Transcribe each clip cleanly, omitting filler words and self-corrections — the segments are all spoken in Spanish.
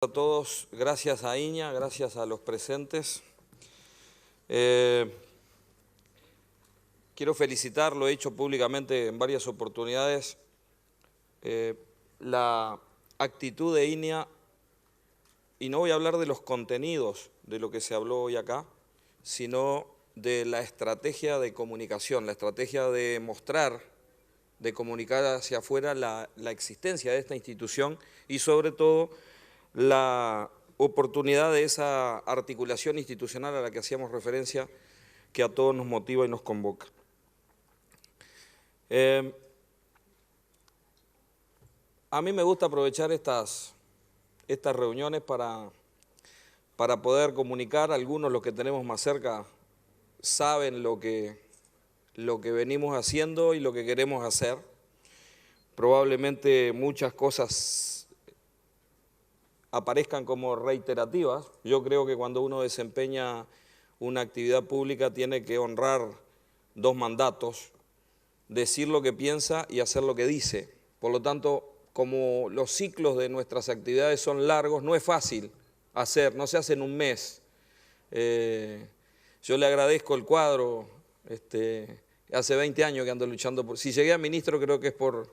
A todos, gracias a Iña, gracias a los presentes. Quiero felicitar, lo he hecho públicamente en varias oportunidades, la actitud de Iña, y no voy a hablar de los contenidos de lo que se habló hoy acá, sino de la estrategia de comunicación, la estrategia de mostrar, de comunicar hacia afuera la existencia de esta institución y sobre todo la oportunidad de esa articulación institucional a la que hacíamos referencia, que a todos nos motiva y nos convoca. A mí me gusta aprovechar estas reuniones para poder comunicar. Algunos, los que tenemos más cerca, saben lo que venimos haciendo y lo que queremos hacer. Probablemente muchas cosas aparezcan como reiterativas. Yo creo que cuando uno desempeña una actividad pública tiene que honrar dos mandatos: decir lo que piensa y hacer lo que dice. Por lo tanto, como los ciclos de nuestras actividades son largos, no es fácil hacer, no se hace en un mes. Yo le agradezco el cuadro, hace 20 años que ando luchando por... Si llegué a ministro creo que es por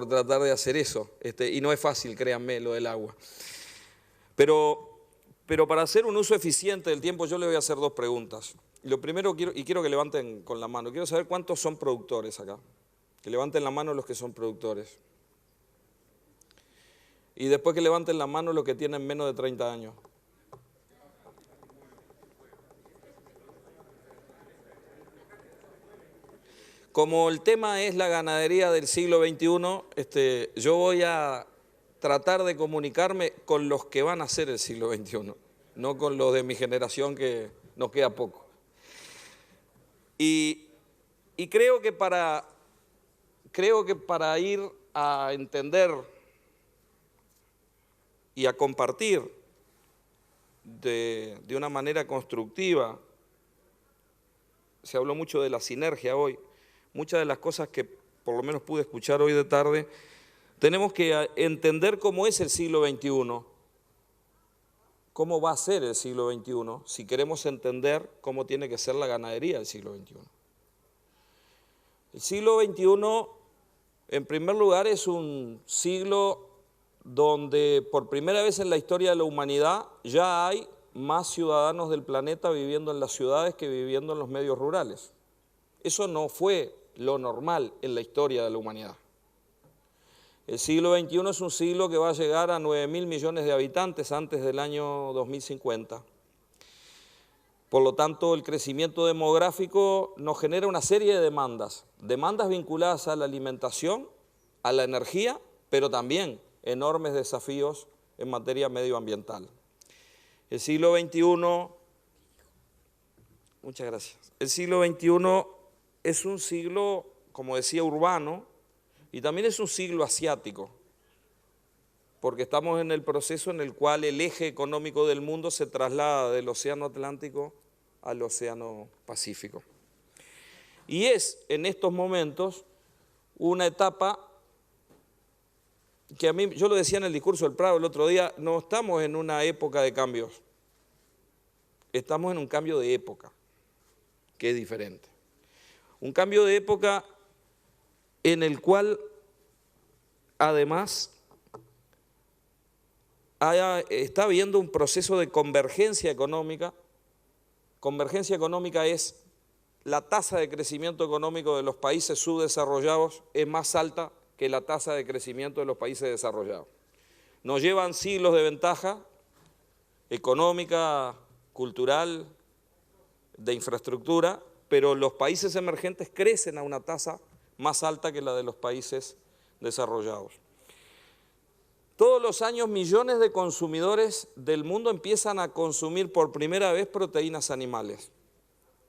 tratar de hacer eso, y no es fácil, créanme, lo del agua. Pero para hacer un uso eficiente del tiempo yo le voy a hacer dos preguntas. Lo primero, quiero que levanten con la mano, quiero saber cuántos son productores acá. Que levanten la mano los que son productores. Y después que levanten la mano los que tienen menos de 30 años. Como el tema es la ganadería del siglo XXI, yo voy a tratar de comunicarme con los que van a ser el siglo XXI, no con los de mi generación, que nos queda poco. Y creo que para ir a entender y a compartir de una manera constructiva, se habló mucho de la sinergia hoy, muchas de las cosas que por lo menos pude escuchar hoy de tarde, tenemos que entender cómo es el siglo XXI, cómo va a ser el siglo XXI, si queremos entender cómo tiene que ser la ganadería del siglo XXI. El siglo XXI, en primer lugar, es un siglo donde por primera vez en la historia de la humanidad ya hay más ciudadanos del planeta viviendo en las ciudades que viviendo en los medios rurales. Eso no fue lo normal en la historia de la humanidad. El siglo XXI es un siglo que va a llegar a 9.000 millones de habitantes antes del año 2050. Por lo tanto, el crecimiento demográfico nos genera una serie de demandas vinculadas a la alimentación, a la energía, pero también enormes desafíos en materia medioambiental. El siglo XXI, muchas gracias, el siglo XXI es un siglo, como decía, urbano, y también es un siglo asiático, porque estamos en el proceso en el cual el eje económico del mundo se traslada del Océano Atlántico al Océano Pacífico. Y es en estos momentos una etapa que a mí, yo lo decía en el discurso del Prado el otro día, no estamos en una época de cambios, estamos en un cambio de época, que es diferente. Un cambio de época en el cual, además, está habiendo un proceso de convergencia económica. Convergencia económica es la tasa de crecimiento económico de los países subdesarrollados es más alta que la tasa de crecimiento de los países desarrollados. Nos llevan siglos de ventaja económica, cultural, de infraestructura, pero los países emergentes crecen a una tasa más alta que la de los países desarrollados. Todos los años millones de consumidores del mundo empiezan a consumir por primera vez proteínas animales.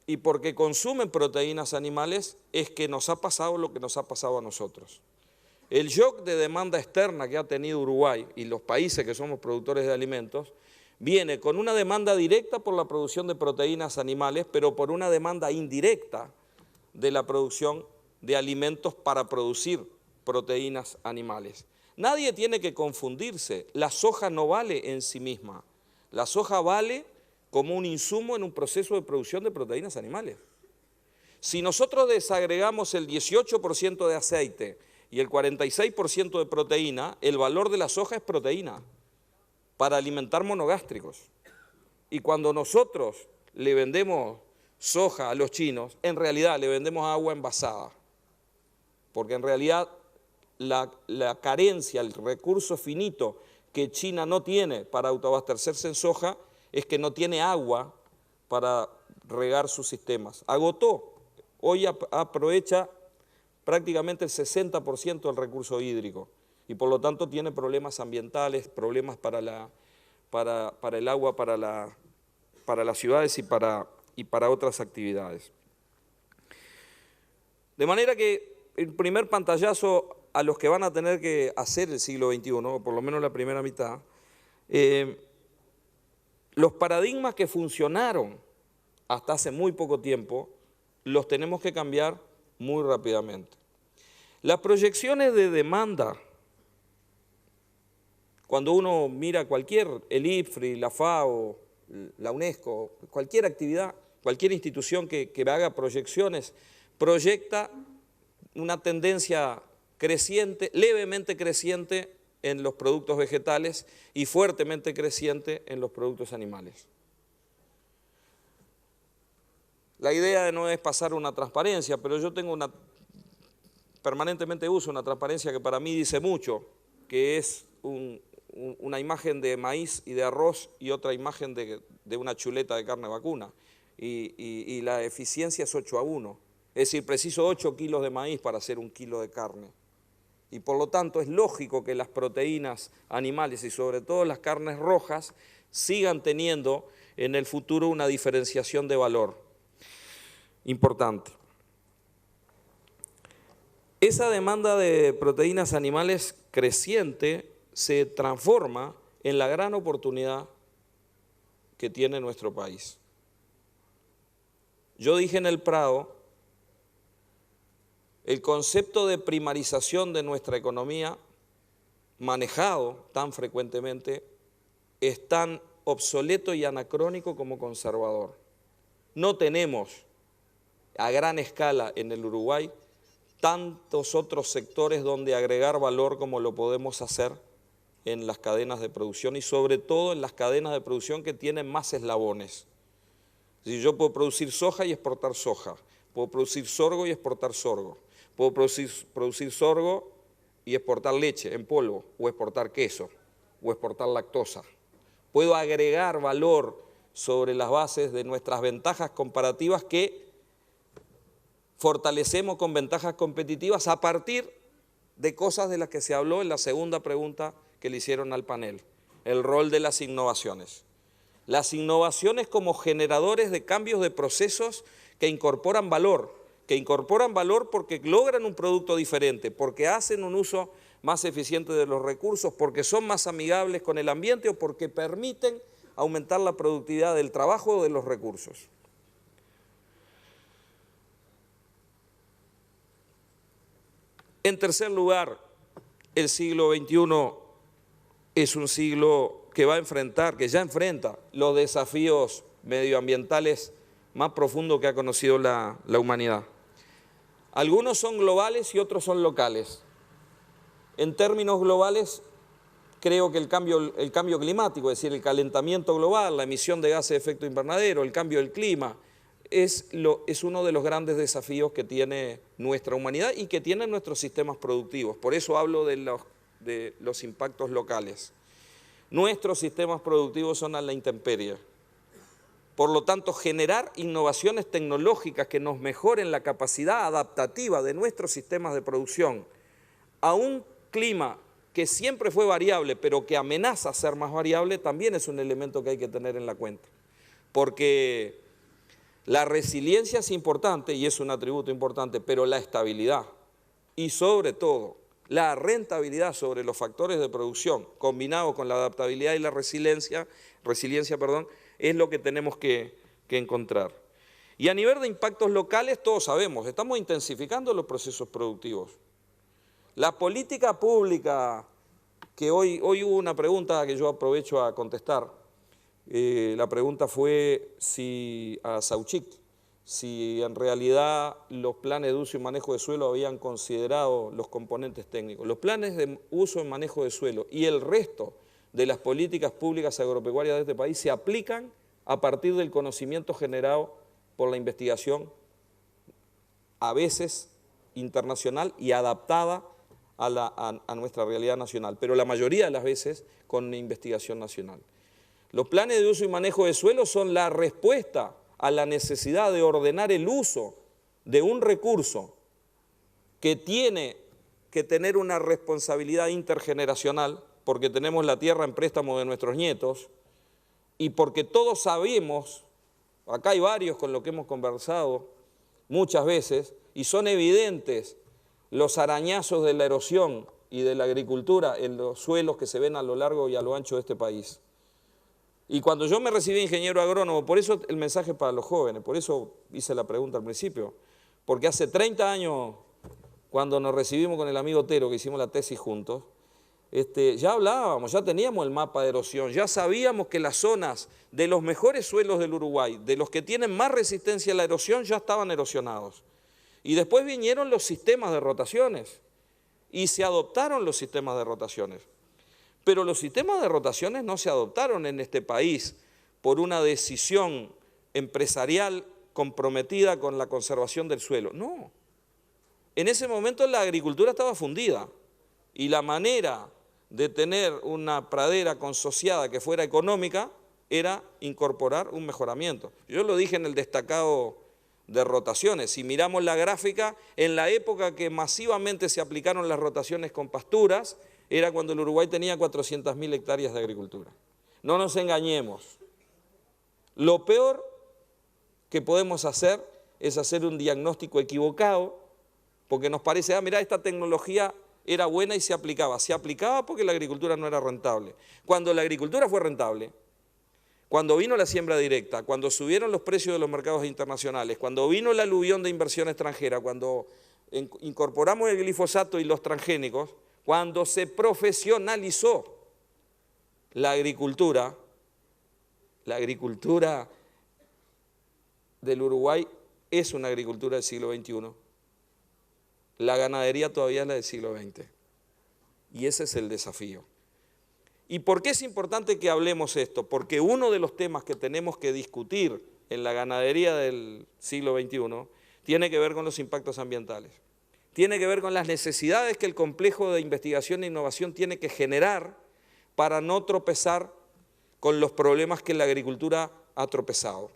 Y porque consumen proteínas animales es que nos ha pasado lo que nos ha pasado a nosotros. El shock de demanda externa que ha tenido Uruguay y los países que somos productores de alimentos viene con una demanda directa por la producción de proteínas animales, pero por una demanda indirecta de la producción de alimentos para producir proteínas animales. Nadie tiene que confundirse, la soja no vale en sí misma, la soja vale como un insumo en un proceso de producción de proteínas animales. Si nosotros desagregamos el 18% de aceite y el 46% de proteína, el valor de la soja es proteína para alimentar monogástricos. Y cuando nosotros le vendemos soja a los chinos, en realidad le vendemos agua envasada, porque en realidad la carencia, el recurso finito que China no tiene para autoabastecerse en soja es que no tiene agua para regar sus sistemas. Agotó, hoy aprovecha prácticamente el 60% del recurso hídrico y por lo tanto tiene problemas ambientales, problemas para el agua, para las ciudades y para otras actividades. De manera que el primer pantallazo a los que van a tener que hacer el siglo XXI, o por lo menos la primera mitad, los paradigmas que funcionaron hasta hace muy poco tiempo, los tenemos que cambiar muy rápidamente. Las proyecciones de demanda, cuando uno mira el IFPRI, la FAO, la UNESCO, cualquier actividad, cualquier institución que haga proyecciones, proyecta una tendencia creciente, levemente creciente en los productos vegetales y fuertemente creciente en los productos animales. La idea no es pasar una transparencia, pero yo permanentemente uso una transparencia que para mí dice mucho, que es una imagen de maíz y de arroz y otra imagen de una chuleta de carne vacuna. Y la eficiencia es 8:1. Es decir, preciso 8 kilos de maíz para hacer 1 kilo de carne. Y por lo tanto es lógico que las proteínas animales y sobre todo las carnes rojas sigan teniendo en el futuro una diferenciación de valor importante. Esa demanda de proteínas animales creciente se transforma en la gran oportunidad que tiene nuestro país. Yo dije en el Prado, el concepto de primarización de nuestra economía, manejado tan frecuentemente, es tan obsoleto y anacrónico como conservador. No tenemos a gran escala en el Uruguay tantos otros sectores donde agregar valor como lo podemos hacer en las cadenas de producción y sobre todo en las cadenas de producción que tienen más eslabones. Si yo puedo producir soja y exportar soja, puedo producir sorgo y exportar sorgo, puedo producir sorgo y exportar leche en polvo, o exportar queso, o exportar lactosa. Puedo agregar valor sobre las bases de nuestras ventajas comparativas que fortalecemos con ventajas competitivas a partir de cosas de las que se habló en la segunda pregunta que le hicieron al panel, el rol de las innovaciones. Las innovaciones como generadores de cambios de procesos que incorporan valor porque logran un producto diferente, porque hacen un uso más eficiente de los recursos, porque son más amigables con el ambiente o porque permiten aumentar la productividad del trabajo o de los recursos. En tercer lugar, el siglo XXI es un siglo que ya enfrenta los desafíos medioambientales más profundos que ha conocido la humanidad. Algunos son globales y otros son locales. En términos globales, creo que el cambio climático, es decir, el calentamiento global, la emisión de gases de efecto invernadero, el cambio del clima, es uno de los grandes desafíos que tiene nuestra humanidad y que tienen nuestros sistemas productivos. Por eso hablo de los impactos locales. Nuestros sistemas productivos son a la intemperie. Por lo tanto, generar innovaciones tecnológicas que nos mejoren la capacidad adaptativa de nuestros sistemas de producción a un clima que siempre fue variable, pero que amenaza ser más variable, también es un elemento que hay que tener en la cuenta. Porque la resiliencia es importante y es un atributo importante, pero la estabilidad y sobre todo la rentabilidad sobre los factores de producción, combinado con la adaptabilidad y la resiliencia, es lo que tenemos que encontrar. Y a nivel de impactos locales, todos sabemos, estamos intensificando los procesos productivos. La política pública que hoy hubo una pregunta que yo aprovecho a contestar. La pregunta fue a Sauchik, si en realidad los planes de uso y manejo de suelo habían considerado los componentes técnicos. Los planes de uso y manejo de suelo y el resto de las políticas públicas agropecuarias de este país se aplican a partir del conocimiento generado por la investigación, a veces internacional y adaptada a nuestra realidad nacional, pero la mayoría de las veces con investigación nacional. Los planes de uso y manejo de suelo son la respuesta a la necesidad de ordenar el uso de un recurso que tiene que tener una responsabilidad intergeneracional, porque tenemos la tierra en préstamo de nuestros nietos y porque todos sabemos, acá hay varios con los que hemos conversado muchas veces, y son evidentes los arañazos de la erosión y de la agricultura en los suelos que se ven a lo largo y a lo ancho de este país. Y cuando yo me recibí ingeniero agrónomo, por eso el mensaje para los jóvenes, por eso hice la pregunta al principio, porque hace 30 años, cuando nos recibimos con el amigo Otero, que hicimos la tesis juntos, ya hablábamos, ya teníamos el mapa de erosión, ya sabíamos que las zonas de los mejores suelos del Uruguay, de los que tienen más resistencia a la erosión, ya estaban erosionados. Y después vinieron los sistemas de rotaciones y se adoptaron los sistemas de rotaciones. Pero los sistemas de rotaciones no se adoptaron en este país por una decisión empresarial comprometida con la conservación del suelo. No. En ese momento la agricultura estaba fundida y la manera de tener una pradera consociada que fuera económica era incorporar un mejoramiento. Yo lo dije en el destacado de rotaciones. Si miramos la gráfica, en la época que masivamente se aplicaron las rotaciones con pasturas, era cuando el Uruguay tenía 400.000 hectáreas de agricultura. No nos engañemos. Lo peor que podemos hacer es hacer un diagnóstico equivocado, porque nos parece, mirá, esta tecnología era buena y se aplicaba. Se aplicaba porque la agricultura no era rentable. Cuando la agricultura fue rentable, cuando vino la siembra directa, cuando subieron los precios de los mercados internacionales, cuando vino el aluvión de inversión extranjera, cuando incorporamos el glifosato y los transgénicos, cuando se profesionalizó la agricultura del Uruguay es una agricultura del siglo XXI. La ganadería todavía es la del siglo XX. Y ese es el desafío. ¿Y por qué es importante que hablemos esto? Porque uno de los temas que tenemos que discutir en la ganadería del siglo XXI tiene que ver con los impactos ambientales. Tiene que ver con las necesidades que el complejo de investigación e innovación tiene que generar para no tropezar con los problemas que la agricultura ha tropezado.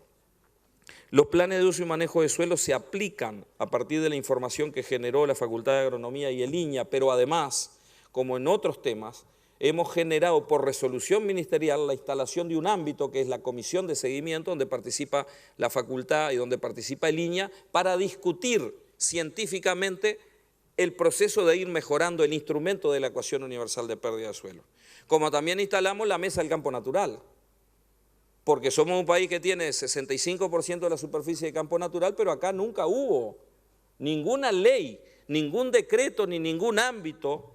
Los planes de uso y manejo de suelo se aplican a partir de la información que generó la Facultad de Agronomía y el INIA, pero además, como en otros temas, hemos generado por resolución ministerial la instalación de un ámbito que es la comisión de seguimiento, donde participa la facultad y donde participa el INIA, para discutir científicamente el proceso de ir mejorando el instrumento de la ecuación universal de pérdida de suelo. Como también instalamos la mesa del campo natural, porque somos un país que tiene 65% de la superficie de campo natural, pero acá nunca hubo ninguna ley, ningún decreto ni ningún ámbito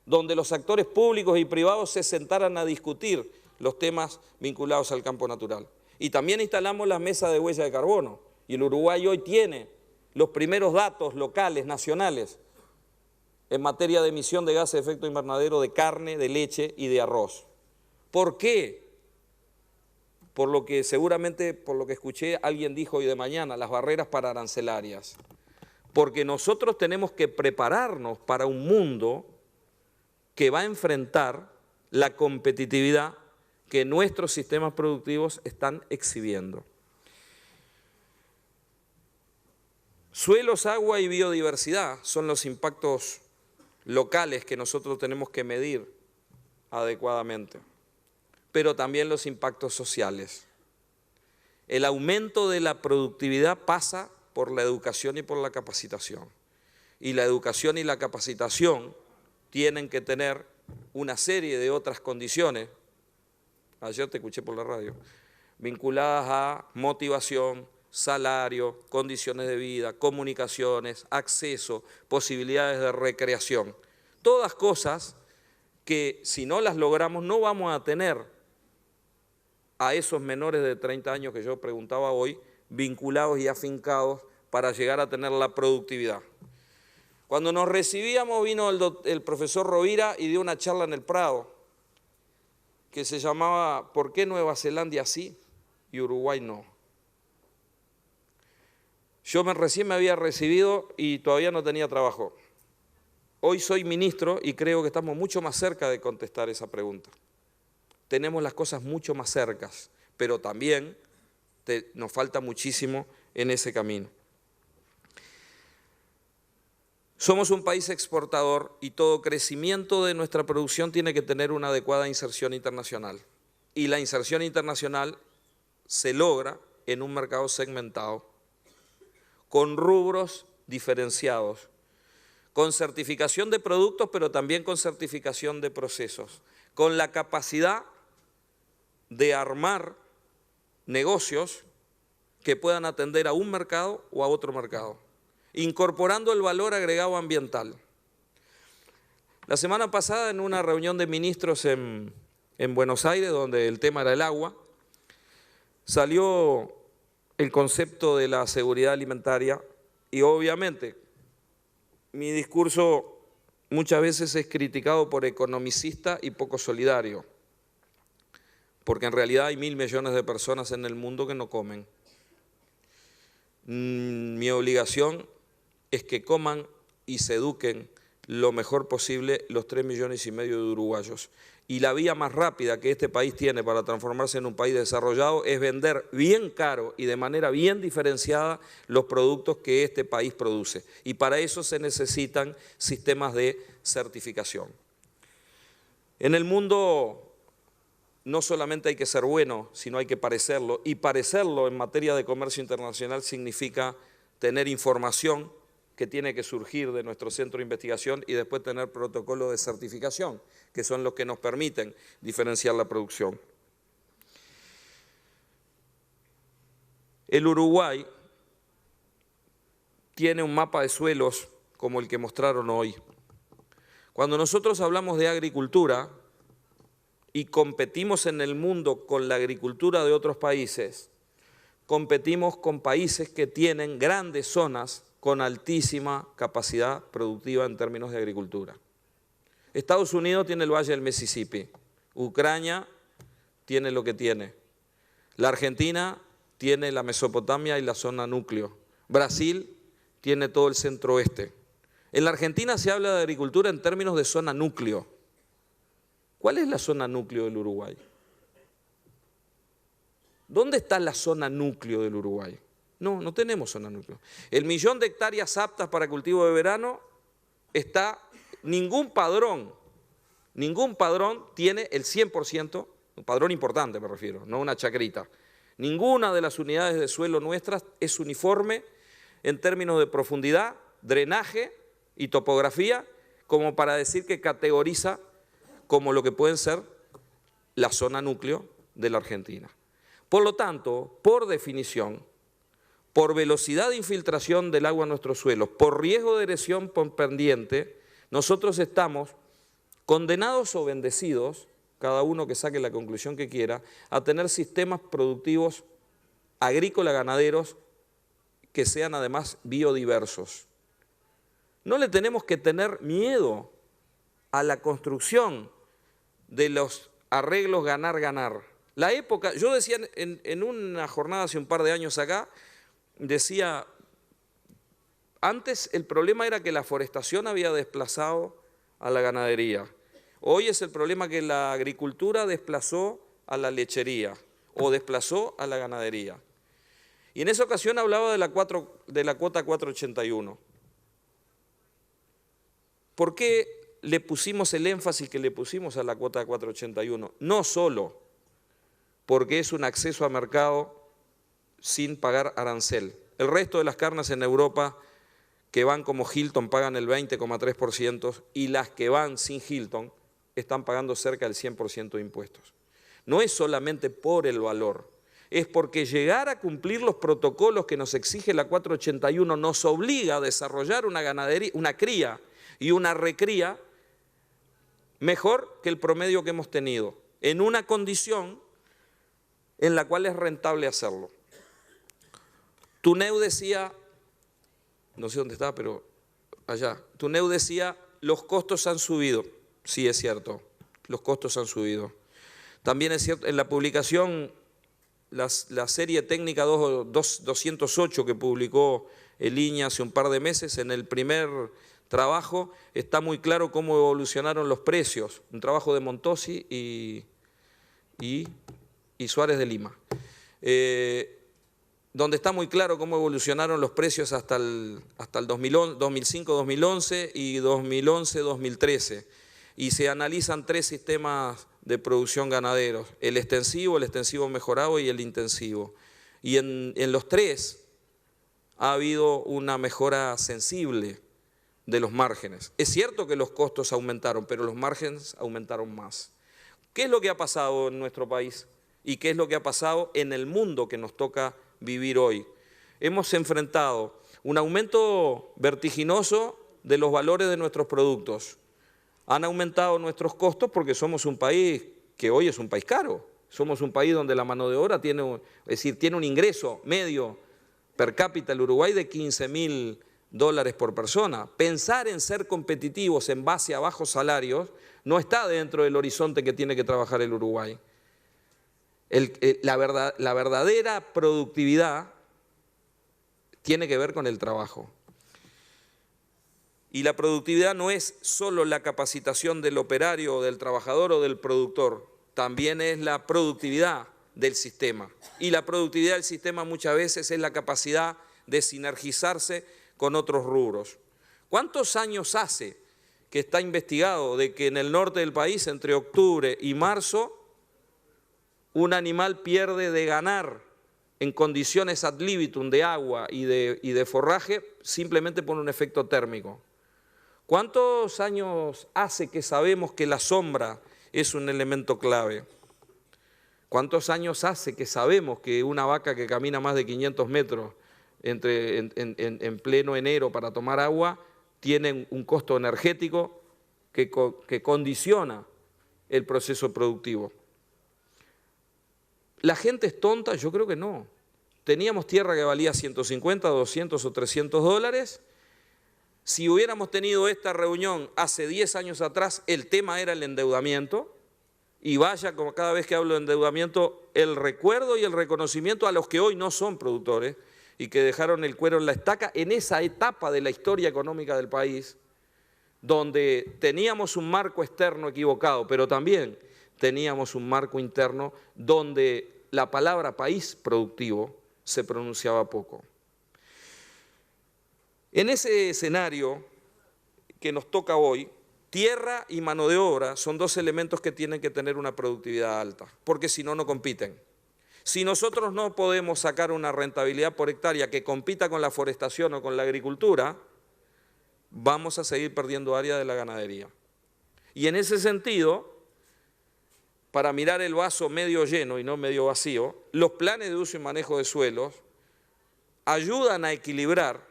donde los actores públicos y privados se sentaran a discutir los temas vinculados al campo natural. Y también instalamos la mesa de huella de carbono, y el Uruguay hoy tiene los primeros datos locales, nacionales, en materia de emisión de gases de efecto invernadero de carne, de leche y de arroz. ¿Por qué? Por lo que seguramente, por lo que escuché, alguien dijo hoy de mañana, las barreras pararancelarias. Porque nosotros tenemos que prepararnos para un mundo que va a enfrentar la competitividad que nuestros sistemas productivos están exhibiendo. Suelos, agua y biodiversidad son los impactos locales que nosotros tenemos que medir adecuadamente, pero también los impactos sociales. El aumento de la productividad pasa por la educación y por la capacitación. Y la educación y la capacitación tienen que tener una serie de otras condiciones, ayer te escuché por la radio, vinculadas a motivación, salario, condiciones de vida, comunicaciones, acceso, posibilidades de recreación. Todas cosas que si no las logramos no vamos a tener a esos menores de 30 años que yo preguntaba hoy, vinculados y afincados para llegar a tener la productividad. Cuando nos recibíamos vino el profesor Rovira y dio una charla en el Prado que se llamaba ¿Por qué Nueva Zelanda sí y Uruguay no? Yo recién me había recibido y todavía no tenía trabajo. Hoy soy ministro y creo que estamos mucho más cerca de contestar esa pregunta. Tenemos las cosas mucho más cercas, pero también nos falta muchísimo en ese camino. Somos un país exportador y todo crecimiento de nuestra producción tiene que tener una adecuada inserción internacional. Y la inserción internacional se logra en un mercado segmentado, con rubros diferenciados, con certificación de productos, pero también con certificación de procesos, con la capacidad de armar negocios que puedan atender a un mercado o a otro mercado, incorporando el valor agregado ambiental. La semana pasada, en una reunión de ministros en Buenos Aires, donde el tema era el agua, salió el concepto de la seguridad alimentaria y obviamente mi discurso muchas veces es criticado por economicista y poco solidario, porque en realidad hay 1.000 millones de personas en el mundo que no comen. Mi obligación es que coman y se eduquen lo mejor posible los 3,5 millones de uruguayos. Y la vía más rápida que este país tiene para transformarse en un país desarrollado es vender bien caro y de manera bien diferenciada los productos que este país produce. Y para eso se necesitan sistemas de certificación. En el mundo no solamente hay que ser bueno, sino hay que parecerlo. Y parecerlo en materia de comercio internacional significa tener información que tiene que surgir de nuestro centro de investigación y después tener protocolos de certificación, que son los que nos permiten diferenciar la producción. El Uruguay tiene un mapa de suelos como el que mostraron hoy. Cuando nosotros hablamos de agricultura y competimos en el mundo con la agricultura de otros países, competimos con países que tienen grandes zonas con altísima capacidad productiva en términos de agricultura. Estados Unidos tiene el Valle del Mississippi, Ucrania tiene lo que tiene, la Argentina tiene la Mesopotamia y la zona núcleo, Brasil tiene todo el centro oeste. En la Argentina se habla de agricultura en términos de zona núcleo. ¿Cuál es la zona núcleo del Uruguay? ¿Dónde está la zona núcleo del Uruguay? No, no tenemos zona núcleo. El 1.000.000 de hectáreas aptas para cultivo de verano está, ningún padrón tiene el 100%, un padrón importante me refiero, no una chacrita. Ninguna de las unidades de suelo nuestras es uniforme en términos de profundidad, drenaje y topografía, como para decir que categoriza como lo que pueden ser la zona núcleo de la Argentina. Por lo tanto, por definición, por velocidad de infiltración del agua en nuestros suelos, por riesgo de erosión por pendiente, nosotros estamos condenados o bendecidos, cada uno que saque la conclusión que quiera, a tener sistemas productivos agrícola-ganaderos que sean además biodiversos. No le tenemos que tener miedo a la construcción de los arreglos ganar-ganar. La época, yo decía en una jornada hace un par de años acá, decía, antes el problema era que la forestación había desplazado a la ganadería. Hoy es el problema que la agricultura desplazó a la lechería o desplazó a la ganadería. Y en esa ocasión hablaba de la cuota 481. ¿Por qué le pusimos el énfasis que le pusimos a la cuota 481? No solo porque es un acceso a mercado sin pagar arancel. El resto de las carnes en Europa que van como Hilton pagan el 20,3% y las que van sin Hilton están pagando cerca del 100% de impuestos. No es solamente por el valor, es porque llegar a cumplir los protocolos que nos exige la 481 nos obliga a desarrollar una ganadería, una cría y una recría mejor que el promedio que hemos tenido, en una condición en la cual es rentable hacerlo. Tuneu decía, no sé dónde está, pero allá, Tuneu decía, los costos han subido. Sí, es cierto, los costos han subido. También es cierto, en la publicación, la serie técnica 208 que publicó el INEA hace un par de meses, en el primer trabajo está muy claro cómo evolucionaron los precios. Un trabajo de Montosi y Suárez de Lima. Donde está muy claro cómo evolucionaron los precios hasta el 2005-2011 y 2011-2013. Y se analizan 3 sistemas de producción ganaderos, el extensivo mejorado y el intensivo. Y en los 3 ha habido una mejora sensible de los márgenes. Es cierto que los costos aumentaron, pero los márgenes aumentaron más. ¿Qué es lo que ha pasado en nuestro país? ¿Y qué es lo que ha pasado en el mundo que nos toca vivir hoy? Hemos enfrentado un aumento vertiginoso de los valores de nuestros productos. Han aumentado nuestros costos porque somos un país que hoy es un país caro. Somos un país donde la mano de obra tiene un ingreso medio per cápita el Uruguay de $15.000 por persona. Pensar en ser competitivos en base a bajos salarios no está dentro del horizonte que tiene que trabajar el Uruguay. La verdadera productividad tiene que ver con el trabajo. Y la productividad no es solo la capacitación del operario, o del trabajador o del productor, también es la productividad del sistema. Y la productividad del sistema muchas veces es la capacidad de sinergizarse con otros rubros. ¿Cuántos años hace que está investigado de que en el norte del país, entre octubre y marzo, un animal pierde de ganar en condiciones ad libitum de agua y de forraje simplemente por un efecto térmico? ¿Cuántos años hace que sabemos que la sombra es un elemento clave? ¿Cuántos años hace que sabemos que una vaca que camina más de 500 metros en pleno enero para tomar agua tiene un costo energético que condiciona el proceso productivo? ¿La gente es tonta? Yo creo que no. Teníamos tierra que valía 150, 200 o 300 dólares. Si hubiéramos tenido esta reunión hace 10 años atrás, el tema era el endeudamiento. Y vaya, como cada vez que hablo de endeudamiento, el recuerdo y el reconocimiento a los que hoy no son productores y que dejaron el cuero en la estaca en esa etapa de la historia económica del país, donde teníamos un marco externo equivocado, pero también teníamos un marco interno donde la palabra país productivo se pronunciaba poco. En ese escenario que nos toca hoy, tierra y mano de obra son 2 elementos que tienen que tener una productividad alta, porque si no, no compiten. Si nosotros no podemos sacar una rentabilidad por hectárea que compita con la forestación o con la agricultura, vamos a seguir perdiendo área de la ganadería. Y en ese sentido, para mirar el vaso medio lleno y no medio vacío, los planes de uso y manejo de suelos ayudan a equilibrar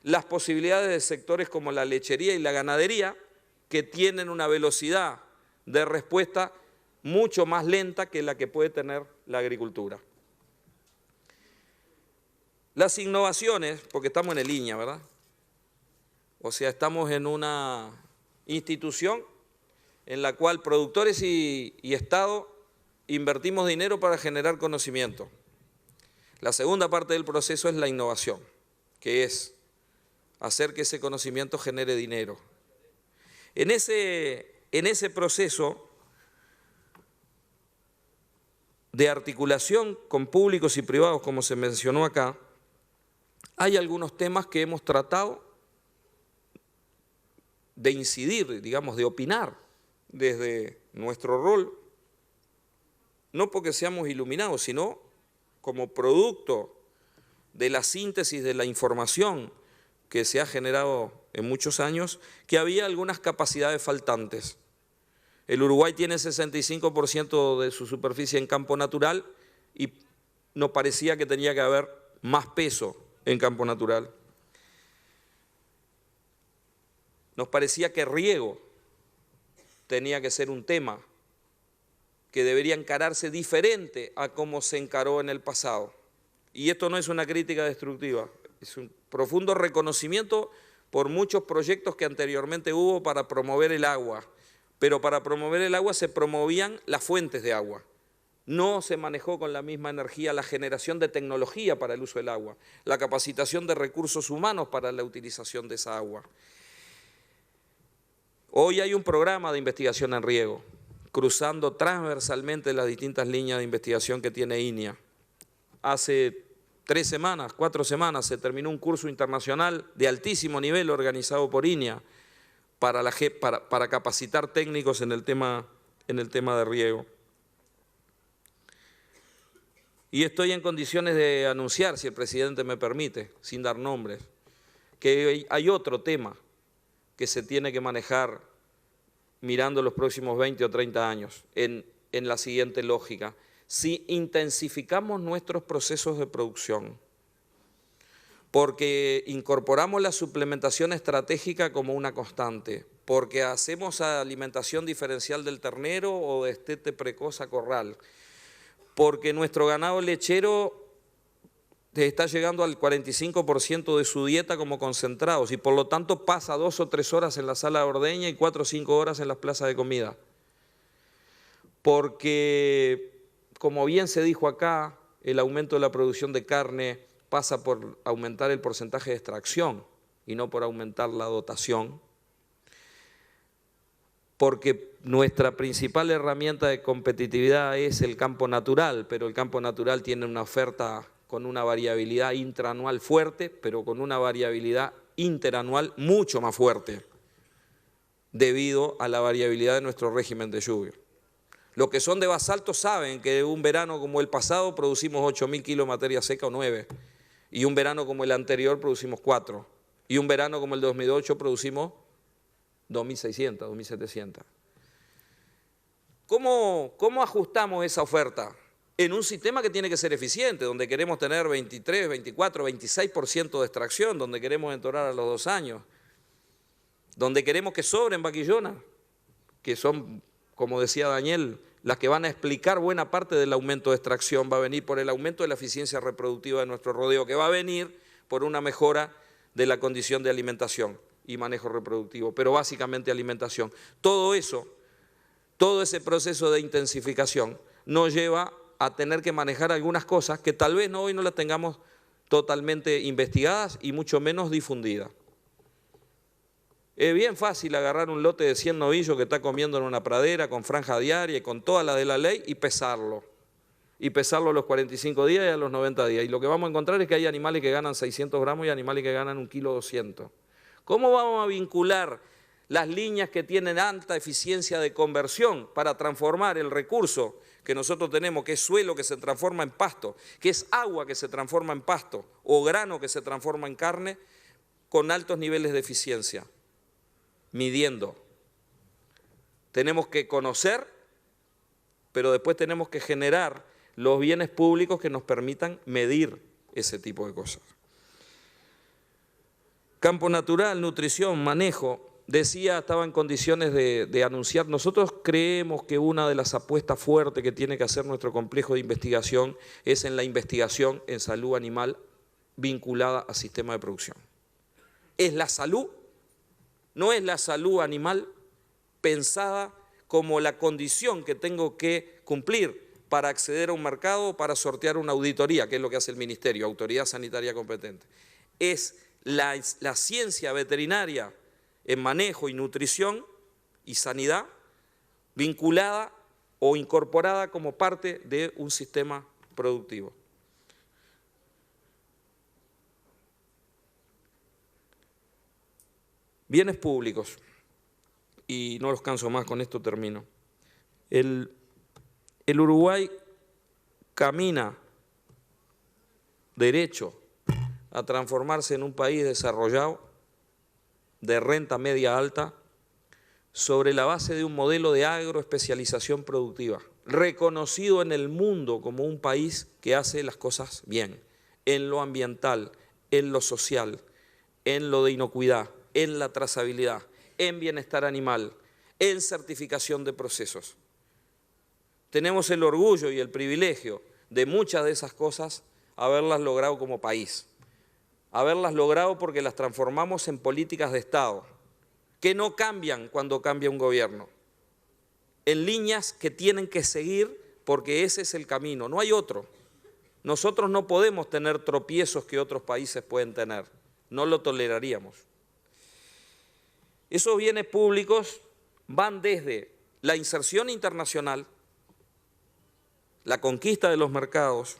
las posibilidades de sectores como la lechería y la ganadería, que tienen una velocidad de respuesta mucho más lenta que la que puede tener la agricultura. Las innovaciones, porque estamos en el INEA, ¿verdad? O sea, estamos en una institución en la cual productores y Estado invertimos dinero para generar conocimiento. La segunda parte del proceso es la innovación, que es hacer que ese conocimiento genere dinero. En ese proceso de articulación con públicos y privados, como se mencionó acá, hay algunos temas que hemos tratado de incidir, digamos, de opinar desde nuestro rol, no porque seamos iluminados, sino como producto de la síntesis de la información que se ha generado en muchos años, que había algunas capacidades faltantes. El Uruguay tiene 65% de su superficie en campo natural y nos parecía que tenía que haber más peso en campo natural. Nos parecía que riego tenía que ser un tema que debería encararse diferente a cómo se encaró en el pasado. Y esto no es una crítica destructiva, es un profundo reconocimiento por muchos proyectos que anteriormente hubo para promover el agua, pero para promover el agua se promovían las fuentes de agua. No se manejó con la misma energía la generación de tecnología para el uso del agua, la capacitación de recursos humanos para la utilización de esa agua. Hoy hay un programa de investigación en riego, cruzando transversalmente las distintas líneas de investigación que tiene INIA. Hace 3 semanas, 4 semanas, se terminó un curso internacional de altísimo nivel organizado por INIA para capacitar técnicos en el tema de riego. Y estoy en condiciones de anunciar, si el presidente me permite, sin dar nombres, que hay otro tema que se tiene que manejar mirando los próximos 20 o 30 años en la siguiente lógica. Si intensificamos nuestros procesos de producción, porque incorporamos la suplementación estratégica como una constante, porque hacemos alimentación diferencial del ternero o destete precoz a corral, porque nuestro ganado lechero está llegando al 45% de su dieta como concentrados y por lo tanto pasa 2 o 3 horas en la sala de ordeña y 4 o 5 horas en las plazas de comida. Porque, como bien se dijo acá, el aumento de la producción de carne pasa por aumentar el porcentaje de extracción y no por aumentar la dotación. Porque nuestra principal herramienta de competitividad es el campo natural, pero el campo natural tiene una oferta con una variabilidad intraanual fuerte, pero con una variabilidad interanual mucho más fuerte, debido a la variabilidad de nuestro régimen de lluvia. Los que son de basalto saben que un verano como el pasado producimos 8.000 kilos de materia seca o 9, y un verano como el anterior producimos 4, y un verano como el 2008 producimos 2.600, 2.700. ¿Cómo ajustamos esa oferta? En un sistema que tiene que ser eficiente, donde queremos tener 23, 24, 26% de extracción, donde queremos entorar a los 2 años, donde queremos que sobren vaquillonas, que son, como decía Daniel, las que van a explicar buena parte del aumento de extracción, va a venir por el aumento de la eficiencia reproductiva de nuestro rodeo, que va a venir por una mejora de la condición de alimentación y manejo reproductivo, pero básicamente alimentación. Todo eso, todo ese proceso de intensificación nos lleva a tener que manejar algunas cosas que tal vez hoy no las tengamos totalmente investigadas y mucho menos difundidas. Es bien fácil agarrar un lote de 100 novillos que está comiendo en una pradera con franja diaria y con toda la de la ley y pesarlo. Y pesarlo a los 45 días y a los 90 días. Y lo que vamos a encontrar es que hay animales que ganan 600 gramos y animales que ganan 1,2 kg. ¿Cómo vamos a vincular las líneas que tienen alta eficiencia de conversión para transformar el recurso que nosotros tenemos, que es suelo que se transforma en pasto, que es agua que se transforma en pasto o grano que se transforma en carne, con altos niveles de eficiencia? Midiendo. Tenemos que conocer, pero después tenemos que generar los bienes públicos que nos permitan medir ese tipo de cosas. Campo natural, nutrición, manejo. Decía, estaba en condiciones de anunciar, nosotros creemos que una de las apuestas fuertes que tiene que hacer nuestro complejo de investigación es en la investigación en salud animal vinculada al sistema de producción. Es la salud, no es la salud animal pensada como la condición que tengo que cumplir para acceder a un mercado o para sortear una auditoría, que es lo que hace el Ministerio, Autoridad Sanitaria Competente. Es la ciencia veterinaria en manejo y nutrición y sanidad vinculada o incorporada como parte de un sistema productivo. Bienes públicos, y no los canso más, con esto termino. El Uruguay camina derecho a transformarse en un país desarrollado de renta media alta sobre la base de un modelo de agroespecialización productiva, reconocido en el mundo como un país que hace las cosas bien, en lo ambiental, en lo social, en lo de inocuidad, en la trazabilidad, en bienestar animal, en certificación de procesos. Tenemos el orgullo y el privilegio de muchas de esas cosas haberlas logrado como país. Haberlas logrado porque las transformamos en políticas de Estado, que no cambian cuando cambia un gobierno, en líneas que tienen que seguir porque ese es el camino, no hay otro. Nosotros no podemos tener tropiezos que otros países pueden tener, no lo toleraríamos. Esos bienes públicos van desde la inserción internacional, la conquista de los mercados,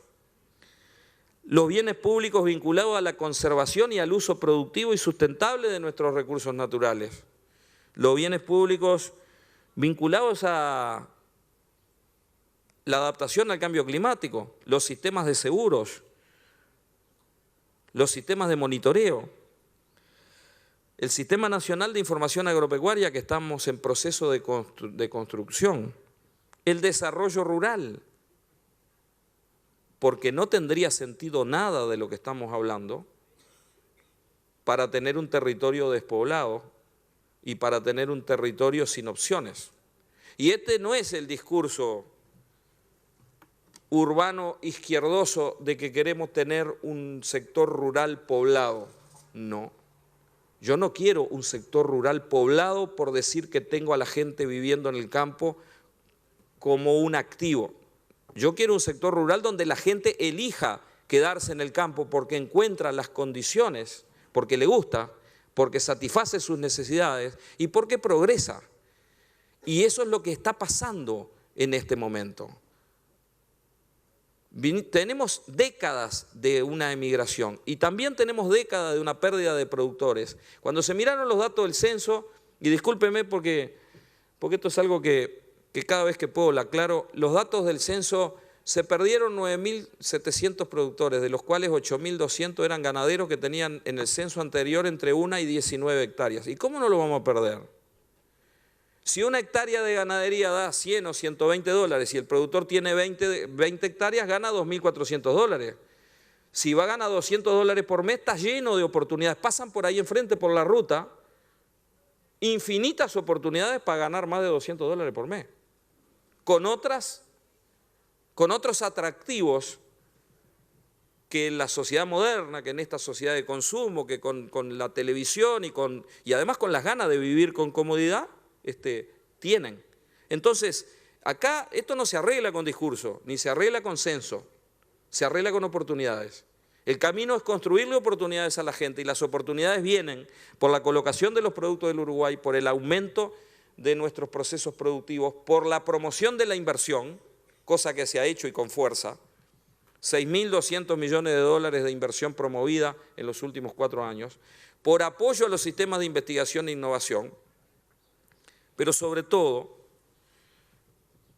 los bienes públicos vinculados a la conservación y al uso productivo y sustentable de nuestros recursos naturales, los bienes públicos vinculados a la adaptación al cambio climático, los sistemas de seguros, los sistemas de monitoreo, el Sistema Nacional de Información Agropecuaria que estamos en proceso de construcción, el desarrollo rural, porque no tendría sentido nada de lo que estamos hablando para tener un territorio despoblado y para tener un territorio sin opciones. Y este no es el discurso urbano izquierdoso de que queremos tener un sector rural poblado. No, yo no quiero un sector rural poblado por decir que tengo a la gente viviendo en el campo como un activo. Yo quiero un sector rural donde la gente elija quedarse en el campo porque encuentra las condiciones, porque le gusta, porque satisface sus necesidades y porque progresa. Y eso es lo que está pasando en este momento. Tenemos décadas de una emigración y también tenemos décadas de una pérdida de productores. Cuando se miraron los datos del censo, y discúlpeme porque esto es algo que cada vez que puedo lo aclaro, los datos del censo se perdieron 9.700 productores, de los cuales 8.200 eran ganaderos que tenían en el censo anterior entre 1 y 19 hectáreas. ¿Y cómo no lo vamos a perder? Si una hectárea de ganadería da 100 o 120 dólares y el productor tiene 20 hectáreas, gana 2.400 dólares. Si va a ganar 200 dólares por mes, está lleno de oportunidades. Pasan por ahí enfrente, por la ruta, infinitas oportunidades para ganar más de 200 dólares por mes. Con otros atractivos que en la sociedad moderna, que en esta sociedad de consumo, que con la televisión y además con las ganas de vivir con comodidad, tienen. Entonces, acá esto no se arregla con discurso, ni se arregla con censo, se arregla con oportunidades. El camino es construirle oportunidades a la gente y las oportunidades vienen por la colocación de los productos del Uruguay, por el aumento de nuestros procesos productivos, por la promoción de la inversión, cosa que se ha hecho y con fuerza, 6.200 millones de dólares de inversión promovida en los últimos 4 años, por apoyo a los sistemas de investigación e innovación, pero sobre todo,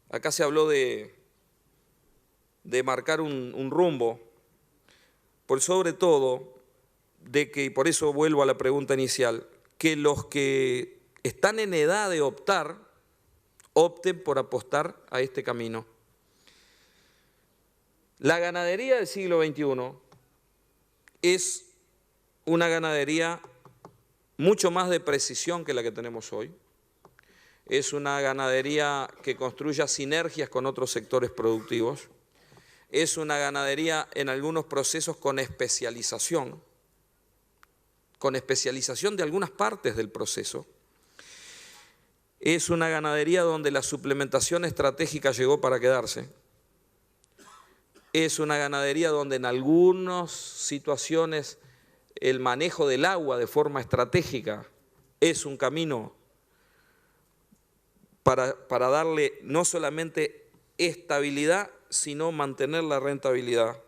acá se habló de marcar un rumbo, por sobre todo, de que, y por eso vuelvo a la pregunta inicial, que los que están en edad de optar, opten por apostar a este camino. La ganadería del siglo XXI es una ganadería mucho más de precisión que la que tenemos hoy. Es una ganadería que construya sinergias con otros sectores productivos. Es una ganadería en algunos procesos con especialización de algunas partes del proceso. Es una ganadería donde la suplementación estratégica llegó para quedarse. Es una ganadería donde en algunas situaciones el manejo del agua de forma estratégica es un camino para darle no solamente estabilidad, sino mantener la rentabilidad.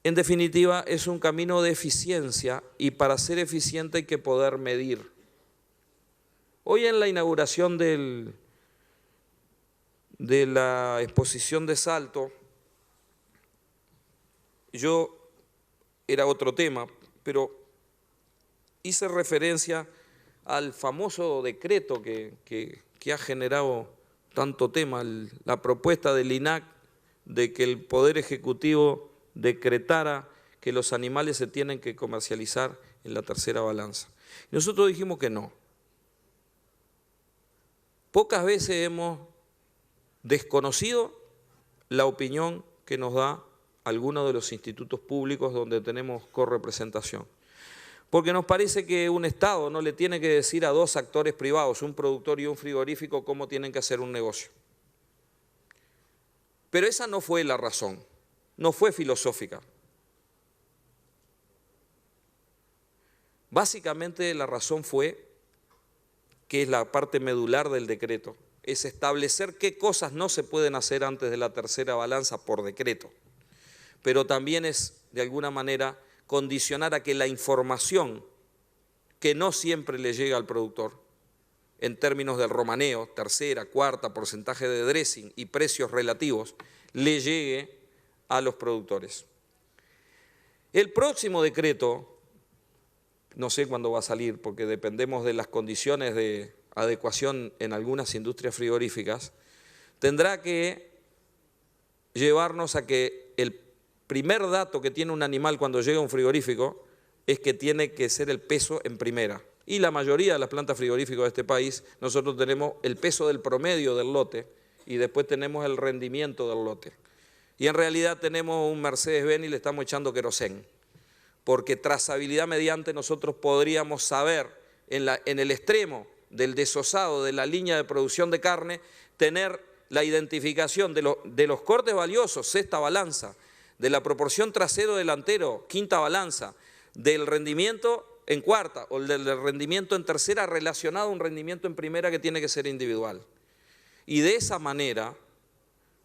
En definitiva, es un camino de eficiencia y para ser eficiente hay que poder medir. Hoy en la inauguración de la exposición de Salto, era otro tema, pero hice referencia al famoso decreto que ha generado tanto tema, la propuesta del INAC de que el Poder Ejecutivo decretara que los animales se tienen que comercializar en la tercera balanza. Nosotros dijimos que no, Pocas veces hemos desconocido la opinión que nos da alguno de los institutos públicos donde tenemos correpresentación. Porque nos parece que un Estado no le tiene que decir a dos actores privados, un productor y un frigorífico, cómo tienen que hacer un negocio. Pero esa no fue la razón, no fue filosófica. Básicamente la razón fue, que es la parte medular del decreto, es establecer qué cosas no se pueden hacer antes de la tercera balanza por decreto. Pero también es, de alguna manera, condicionar a que la información que no siempre le llega al productor, en términos del romaneo, tercera, cuarta, porcentaje de dressing y precios relativos, le llegue a los productores. El próximo decreto, no sé cuándo va a salir, porque dependemos de las condiciones de adecuación en algunas industrias frigoríficas, tendrá que llevarnos a que el primer dato que tiene un animal cuando llega a un frigorífico es que tiene que ser el peso en primera. Y la mayoría de las plantas frigoríficas de este país, nosotros tenemos el peso del promedio del lote y después tenemos el rendimiento del lote. Y en realidad tenemos un Mercedes-Benz y le estamos echando querosén, porque trazabilidad mediante nosotros podríamos saber en el extremo del desosado de la línea de producción de carne, tener la identificación de los cortes valiosos, sexta balanza, de la proporción trasero-delantero, quinta balanza, del rendimiento en cuarta o del rendimiento en tercera relacionado a un rendimiento en primera que tiene que ser individual. Y de esa manera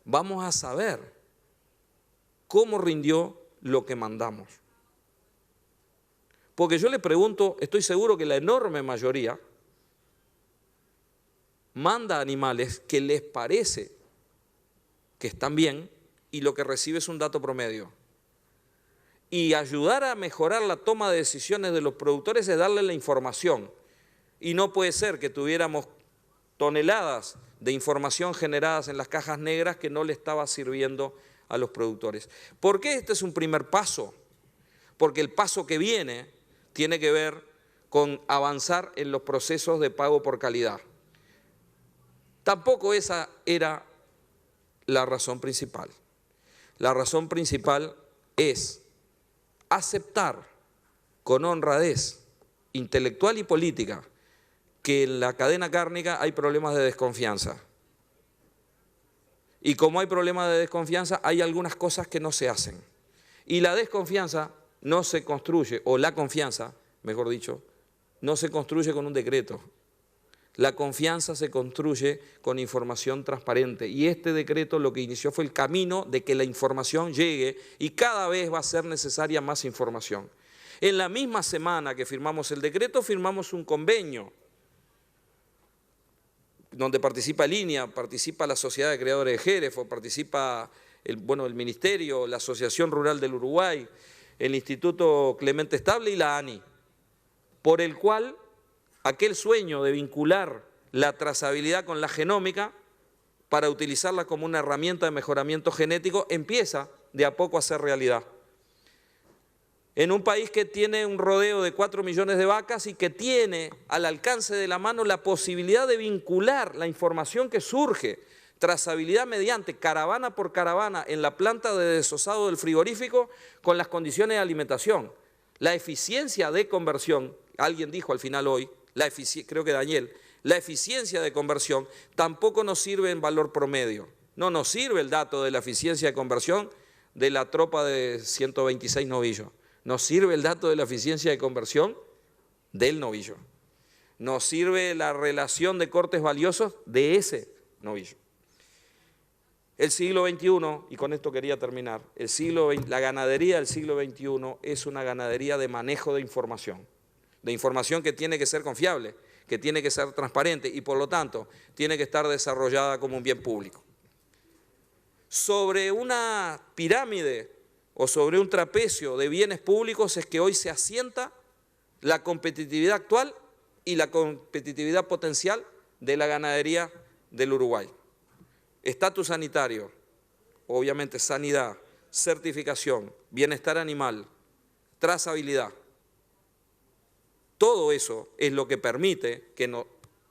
vamos a saber cómo rindió lo que mandamos. Porque yo le pregunto, estoy seguro que la enorme mayoría manda animales que les parece que están bien y lo que recibe es un dato promedio. Y ayudar a mejorar la toma de decisiones de los productores es darle la información. Y no puede ser que tuviéramos toneladas de información generadas en las cajas negras que no le estaba sirviendo a los productores. ¿Por qué este es un primer paso? Porque el paso que viene tiene que ver con avanzar en los procesos de pago por calidad. Tampoco esa era la razón principal. La razón principal es aceptar con honradez intelectual y política que en la cadena cárnica hay problemas de desconfianza. Y como hay problemas de desconfianza, hay algunas cosas que no se hacen. Y la desconfianza no se construye, o la confianza, mejor dicho, no se construye con un decreto. La confianza se construye con información transparente y este decreto lo que inició fue el camino de que la información llegue y cada vez va a ser necesaria más información. En la misma semana que firmamos el decreto, firmamos un convenio donde participa Línea, participa la Sociedad de Creadores de Jerez, participa el Ministerio, la Asociación Rural del Uruguay, el Instituto Clemente Estable y la ANI, por el cual aquel sueño de vincular la trazabilidad con la genómica para utilizarla como una herramienta de mejoramiento genético empieza de a poco a ser realidad. En un país que tiene un rodeo de 4 millones de vacas y que tiene al alcance de la mano la posibilidad de vincular la información que surge, trazabilidad mediante caravana por caravana en la planta de desosado del frigorífico con las condiciones de alimentación. La eficiencia de conversión, alguien dijo al final hoy, creo que Daniel, la eficiencia de conversión tampoco nos sirve en valor promedio. No nos sirve el dato de la eficiencia de conversión de la tropa de 126 novillos. Nos sirve el dato de la eficiencia de conversión del novillo. Nos sirve la relación de cortes valiosos de ese novillo. El siglo XXI, y con esto quería terminar, la ganadería del siglo XXI es una ganadería de manejo de información que tiene que ser confiable, que tiene que ser transparente y por lo tanto tiene que estar desarrollada como un bien público. Sobre una pirámide o sobre un trapecio de bienes públicos es que hoy se asienta la competitividad actual y la competitividad potencial de la ganadería del Uruguay. Estatus sanitario, obviamente sanidad, certificación, bienestar animal, trazabilidad. Todo eso es lo que permite que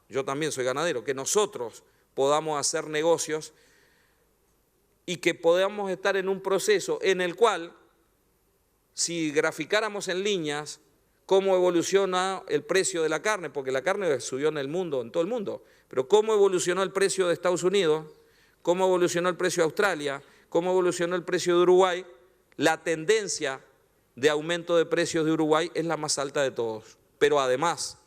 yo también soy ganadero, que nosotros podamos hacer negocios y que podamos estar en un proceso en el cual, si graficáramos en líneas cómo evoluciona el precio de la carne, porque la carne subió en el mundo, en todo el mundo, pero cómo evolucionó el precio de Estados Unidos, cómo evolucionó el precio de Australia, cómo evolucionó el precio de Uruguay, la tendencia de aumento de precios de Uruguay es la más alta de todos. Pero además,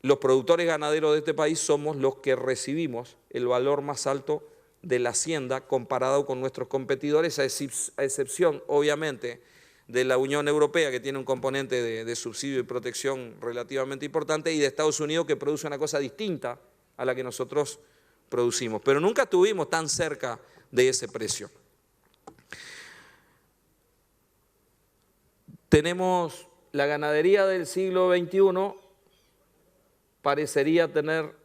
los productores ganaderos de este país somos los que recibimos el valor más alto de la hacienda comparado con nuestros competidores, a excepción, obviamente, de la Unión Europea, que tiene un componente de subsidio y protección relativamente importante, y de Estados Unidos, que produce una cosa distinta a la que nosotros producimos. Pero nunca estuvimos tan cerca de ese precio. Tenemos la ganadería del siglo XXI, parecería tener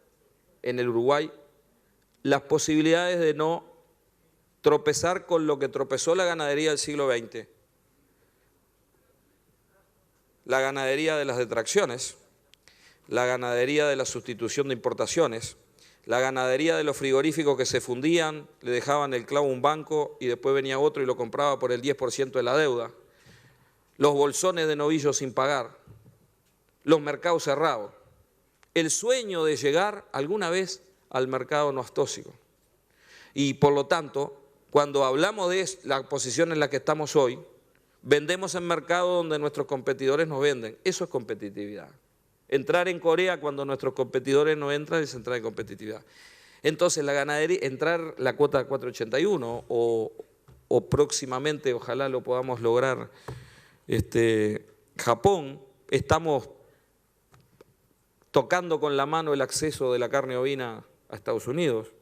en el Uruguay las posibilidades de no tropezar con lo que tropezó la ganadería del siglo XX. La ganadería de las detracciones, la ganadería de la sustitución de importaciones, la ganadería de los frigoríficos que se fundían, le dejaban el clavo a un banco y después venía otro y lo compraba por el 10% de la deuda, los bolsones de novillos sin pagar, los mercados cerrados, el sueño de llegar alguna vez al mercado no astóxico. Y por lo tanto, cuando hablamos de la posición en la que estamos hoy, vendemos en mercados donde nuestros competidores nos venden. Eso es competitividad. Entrar en Corea cuando nuestros competidores no entran es entrar en competitividad. Entonces, la ganadería, entrar la cuota 481 o próximamente, ojalá lo podamos lograr, Japón, estamos tocando con la mano el acceso de la carne ovina a Estados Unidos.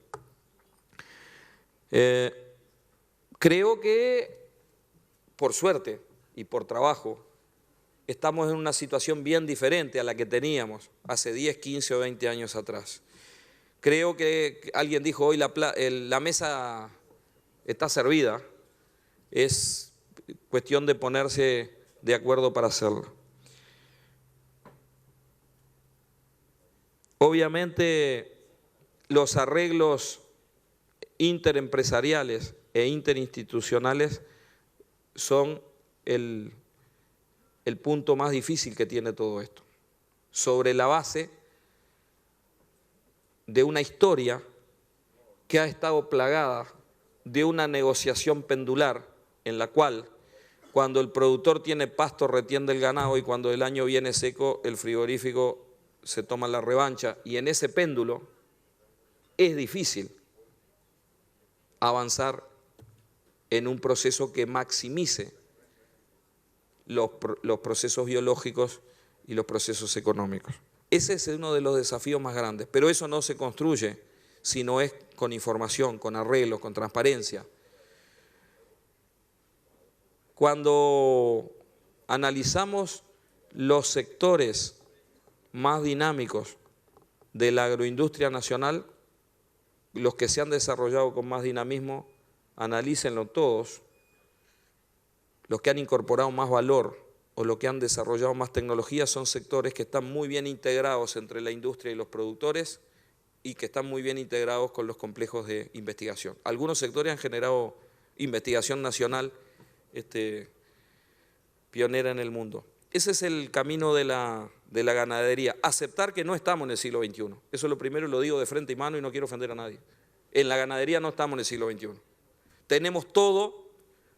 Creo que, por suerte y por trabajo, estamos en una situación bien diferente a la que teníamos hace 10, 15 o 20 años atrás. Creo que alguien dijo hoy la mesa está servida, es cuestión de ponerse de acuerdo para hacerlo. Obviamente, los arreglos interempresariales e interinstitucionales son el punto más difícil que tiene todo esto, sobre la base de una historia que ha estado plagada de una negociación pendular en la cual, cuando el productor tiene pasto, retiende el ganado, y cuando el año viene seco, el frigorífico se toma la revancha, y en ese péndulo es difícil avanzar en un proceso que maximice los procesos biológicos y los procesos económicos. Ese es uno de los desafíos más grandes, pero eso no se construye si no es con información, con arreglos, con transparencia. Cuando analizamos los sectores más dinámicos de la agroindustria nacional, los que se han desarrollado con más dinamismo, analícenlo todos, los que han incorporado más valor o los que han desarrollado más tecnología son sectores que están muy bien integrados entre la industria y los productores y que están muy bien integrados con los complejos de investigación. Algunos sectores han generado investigación nacional pionera en el mundo. Ese es el camino de la ganadería, aceptar que no estamos en el siglo XXI. Eso es lo primero, lo digo de frente y mano y no quiero ofender a nadie. En la ganadería no estamos en el siglo XXI. Tenemos todo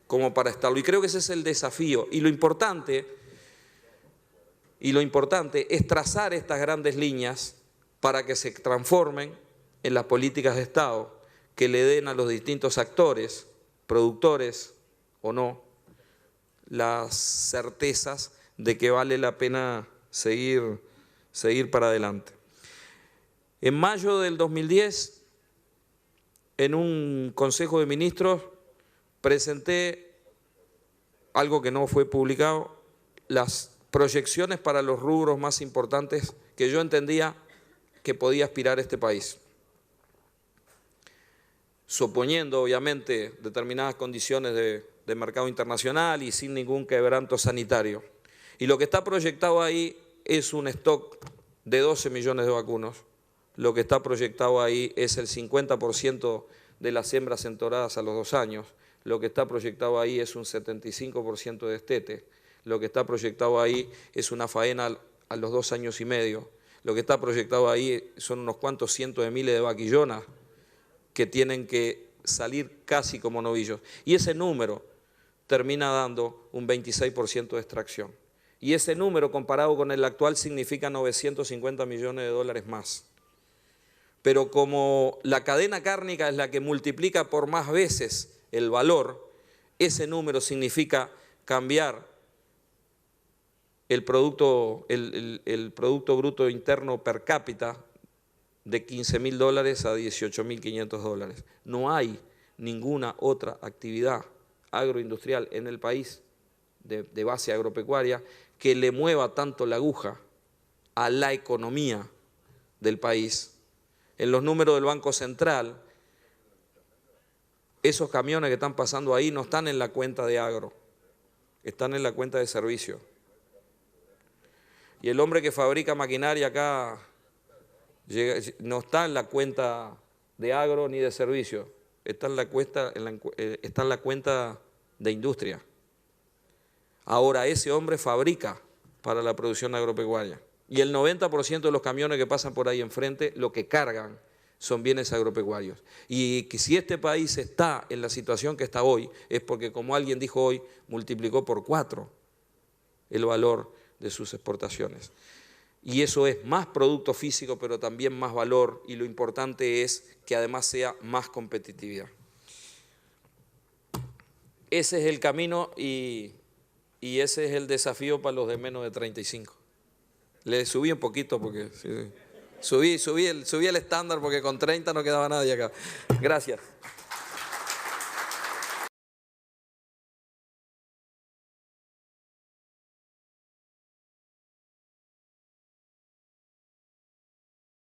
como para estarlo y creo que ese es el desafío. Y lo importante es trazar estas grandes líneas para que se transformen en las políticas de Estado que le den a los distintos actores, productores o no, las certezas de que vale la pena seguir para adelante. En mayo del 2010, en un Consejo de Ministros, presenté algo que no fue publicado, las proyecciones para los rubros más importantes que yo entendía que podía aspirar este país, suponiendo obviamente determinadas condiciones de mercado internacional y sin ningún quebranto sanitario. Y lo que está proyectado ahí es un stock de 12 millones de vacunos, lo que está proyectado ahí es el 50% de las hembras entoradas a los 2 años, lo que está proyectado ahí es un 75% de destete, lo que está proyectado ahí es una faena a los 2 años y medio, lo que está proyectado ahí son unos cuantos cientos de miles de vaquillonas que tienen que salir casi como novillos. Y ese número termina dando un 26% de extracción. Y ese número comparado con el actual significa 950 millones de dólares más. Pero como la cadena cárnica es la que multiplica por más veces el valor, ese número significa cambiar el Producto Bruto Interno per cápita de $15.000 a $18.500. No hay ninguna otra actividad agroindustrial en el país de base agropecuaria que le mueva tanto la aguja a la economía del país. En los números del Banco Central, esos camiones que están pasando ahí no están en la cuenta de agro, están en la cuenta de servicio. Y el hombre que fabrica maquinaria acá no está en la cuenta de agro ni de servicio, está en la cuenta de industria. Ahora ese hombre fabrica para la producción agropecuaria. Y el 90% de los camiones que pasan por ahí enfrente, lo que cargan son bienes agropecuarios. Y que si este país está en la situación que está hoy, es porque, como alguien dijo hoy, multiplicó por 4 el valor de sus exportaciones. Y eso es más producto físico, pero también más valor, y lo importante es que además sea más competitividad. Ese es el camino y ese es el desafío para los de menos de 35. Le subí un poquito porque subí el estándar porque con 30 no quedaba nadie acá. Gracias.